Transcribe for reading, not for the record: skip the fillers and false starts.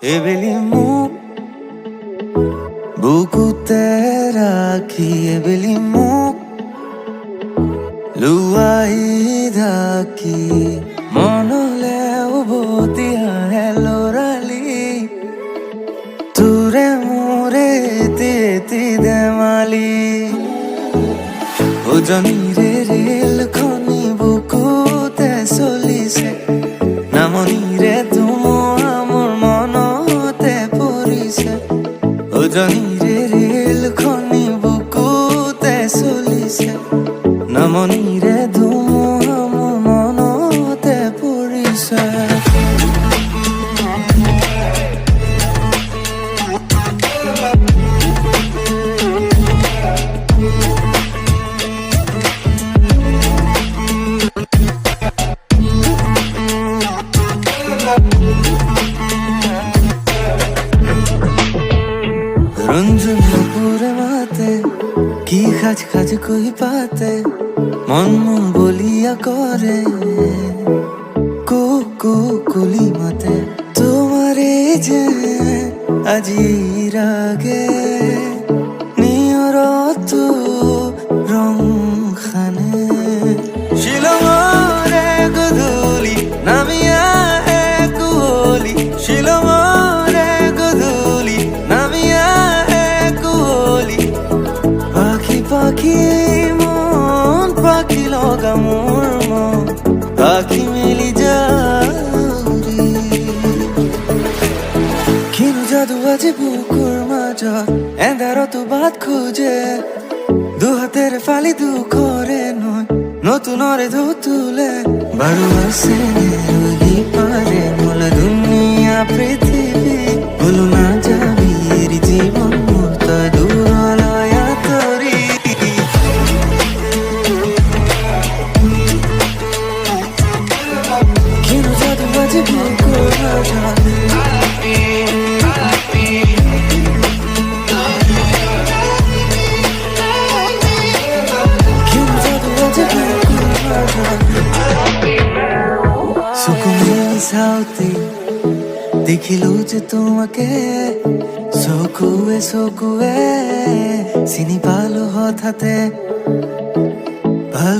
এবেলিমু বুকুতে রাখি এবেলিমু লুৱাই ঢাকি মনলে উভতি আহে লৰালি তোৰে মোৰে এতি ধেমালি উজনিৰে ৰেলখনি বুকুতে চলিছে নামনিৰে ধুমুহা মোৰ মনতে পৰিছে উজনিৰে ৰেলখনি বুকুতে চলিছে নামনিৰে ধুমুহা মোৰ মনতে পৰিছে রঞ্জন পুরে মাতে কি খাজ খাজ কই পাতে মন মন বলিয়া করে কুলি মাতে তোমারে যে আজি রাগে নিয়রত রং খানে শিলমরে গধূলি নামিয়া কুলি শিলমরে গধূলি নামিয়া কুলি পাখি পাখি মন পাখি লগা মোর মন পাখি মিলি যাওরি কিনো জাদু আজি বুকুৰ মাজত এন্ধাৰত বাট খোজে দুহাতেৰ ফালি দুখৰে নয় নতুনৰে ধুতুলে বাৰু আছে ৰহি পাৰে মোল দুনিয়া পৃথিৱী বলো না যাবি জীবন মোৰ তই দূৰলৈ আঁতৰি কিনো যাদু আজি বুকুৰ মাজত সাউতে দেখিলো যে তোমাকে চকুৱে চিনি পালো হঠাতে ভাল